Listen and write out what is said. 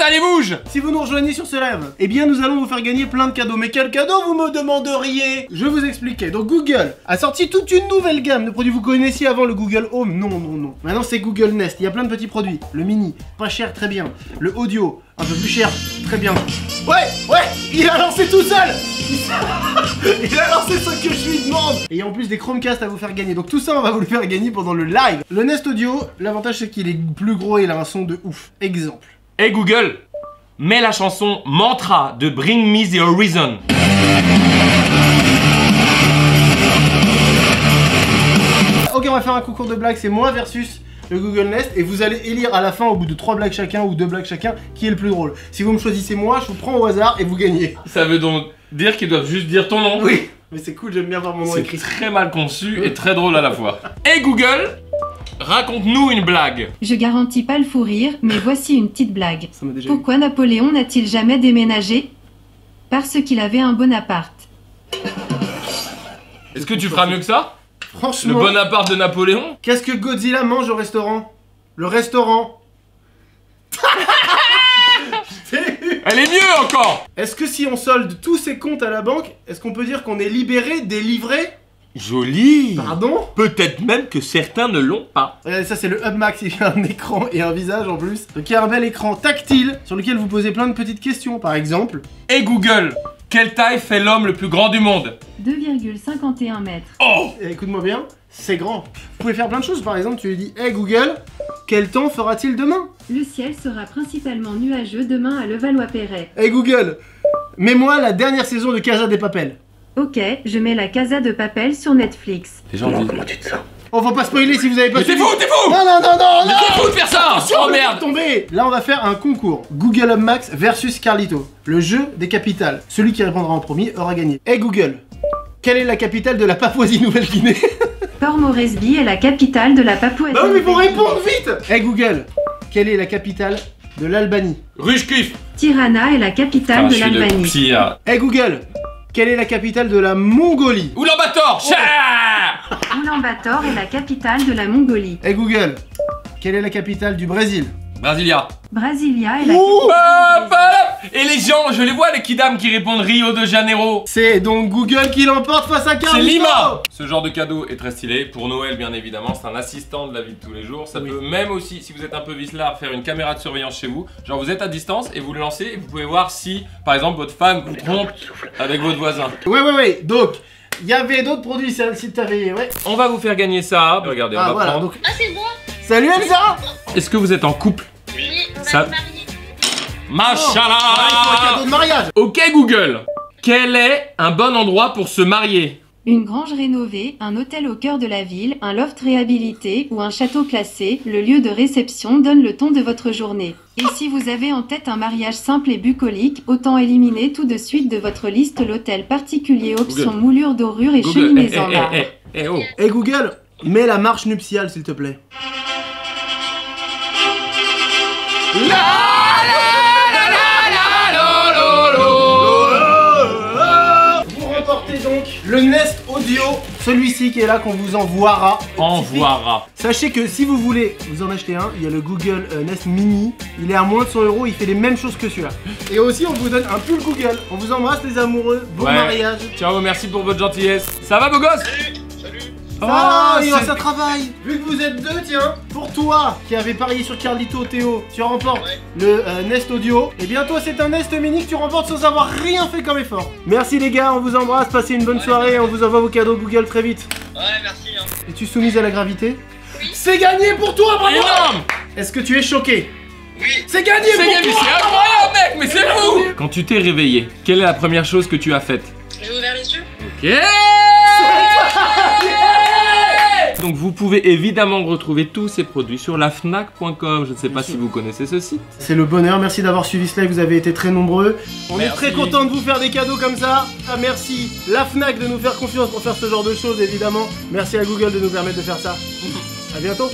Allez, bouge! Si vous nous rejoignez sur ce live, eh bien nous allons vous faire gagner plein de cadeaux. Mais quel cadeau vous me demanderiez? Je vais vous expliquer. Donc Google a sorti toute une nouvelle gamme de produits. Vous connaissiez avant le Google Home? Non, non, non. Maintenant c'est Google Nest. Il y a plein de petits produits. Le mini, pas cher, très bien. Le audio, un peu plus cher, très bien. Ouais, il a lancé tout seul. Il a lancé ce que je lui demande. Et il y a en plus des Chromecast à vous faire gagner. Donc tout ça on va vous le faire gagner pendant le live. Le Nest Audio, l'avantage c'est qu'il est plus gros et il a un son de ouf. Exemple. Hey Google, mets la chanson Mantra de Bring Me the Horizon. Ok, on va faire un concours de blagues, c'est moi versus le Google Nest et vous allez élire à la fin, au bout de 3 blagues chacun ou 2 blagues chacun, qui est le plus drôle. Si vous me choisissez moi, je vous prends au hasard et vous gagnez. Ça veut donc dire qu'ils doivent juste dire ton nom? Oui, mais c'est cool, j'aime bien voir mon nom écrit. C'est très mal conçu et très drôle à la fois. Hey Google, raconte-nous une blague. Je garantis pas le fou rire, mais voici une petite blague. Ça m'a déjà Pourquoi Napoléon n'a-t-il jamais déménagé? Parce qu'il avait un bon appart. Est-ce que tu feras mieux que ça? Le Franchement, Bonaparte de Napoléon? qu'est-ce que Godzilla mange au restaurant? Le restaurant. Elle est mieux encore! Est-ce que si on solde tous ses comptes à la banque, est-ce qu'on peut dire qu'on est libéré, délivré? Joli! Pardon? Peut-être même que certains ne l'ont pas. Regardez, ça c'est le Hub Max, il y a un écran et un visage en plus. Donc il y a un bel écran tactile sur lequel vous posez plein de petites questions. Par exemple, Hey Google, quelle taille fait l'homme le plus grand du monde? 2,51 mètres. Oh! écoute-moi bien, c'est grand. Vous pouvez faire plein de choses, par exemple tu lui dis Hey Google, quel temps fera-t-il demain? Le ciel sera principalement nuageux demain à Levallois-Perret. Hey Google, mets-moi la dernière saison de Casa des Papel. Ok, je mets la Casa de Papel sur Netflix. Les gens disent... Oh, faut pas spoiler si vous avez pas Mais t'es suivi. fou, t'es fou! Non, non, non, non, Mais non. t'es fou de faire ça! Oh merde! Tomber. Là on va faire un concours. Google Hub Max versus Carlito. Le jeu des capitales. Celui qui répondra en premier aura gagné. Hey Google, quelle est la capitale de la Papouasie-Nouvelle-Guinée? Port Moresby est la capitale de la Papouasie. Bah oui, mais faut répondre vite. Hey Google, quelle est la capitale de l'Albanie? Rushkif! Tirana est la capitale de je suis le l'Albanie. pire. Hey Google, quelle est la capitale de la Mongolie? Oulan-Bator! Chah! Ulaanbaatar est la capitale de la Mongolie. Hey Google, quelle est la capitale du Brésil? Brasilia. Brasilia est la Ouh. Hop, hop. Et les gens, je les vois les kidam qui répondent Rio de Janeiro. C'est donc Google qui l'emporte face à Carlito. C'est Lima. Ce genre de cadeau est très stylé. Pour Noël, bien évidemment, c'est un assistant de la vie de tous les jours. Ça peut même aussi, si vous êtes un peu vicelard, faire une caméra de surveillance chez vous. Genre vous êtes à distance et vous le lancez et vous pouvez voir si, par exemple, votre femme vous trompe avec votre voisin. Ouais. Donc, il y avait d'autres produits, ça, si t'avais... Ouais. On va vous faire gagner ça. Regardez, on Ah va voilà, prendre. donc... Ah, c'est moi. Salut Elsa. Est-ce que vous êtes en couple? Oui, on Ça- a marié. Ah, il faut un cadeau Machallah. de mariage. Ok Google, quel est un bon endroit pour se marier? Une grange rénovée, un hôtel au cœur de la ville, un loft réhabilité ou un château classé, le lieu de réception donne le ton de votre journée. Et si vous avez en tête un mariage simple et bucolique, autant éliminer tout de suite de votre liste l'hôtel particulier option Google. moulure dorure et Google, cheminées en marbre. oh. Hey Google, mets la marche nuptiale s'il te plaît. Vous remportez donc le Nest Audio, celui-ci qui est là qu'on vous envoiera. Envoiera. Sachez que si vous voulez vous en acheter un, il y a le Google Nest Mini, il est à moins de 100 €, il fait les mêmes choses que celui-là. Et aussi on vous donne un pull Google, on vous embrasse les amoureux, bon Ouais. mariage. Ciao, merci pour votre gentillesse. Ça va beau gosse? Ah, c'est- ça travaille. Vu que vous êtes deux, tiens, pour toi qui avais parié sur Carlito, Théo, tu remportes le Nest Audio. Et bien toi, c'est un Nest Mini que tu remportes sans avoir rien fait comme effort. Merci les gars, on vous embrasse, passez une bonne soirée et on vous envoie vos cadeaux Google très vite. Ouais, merci. Hein. Es-tu soumise à la gravité? C'est gagné pour toi, bravo. Énorme. Est-ce que tu es choqué? Oui. C'est gagné C'est pour gagné, toi. c'est incroyable mec, mais c'est fou. Quand tu t'es réveillé, quelle est la première chose que tu as faite? J'ai ouvert les yeux. Ok. Donc vous pouvez évidemment retrouver tous ces produits sur lafnac.com. Je ne sais pas si vous connaissez ce site. C'est le bonheur, merci d'avoir suivi ce live, vous avez été très nombreux. On est Merci. très content de vous faire des cadeaux comme ça. Ah, merci la Fnac de nous faire confiance pour faire ce genre de choses évidemment. Merci à Google de nous permettre de faire ça. À bientôt.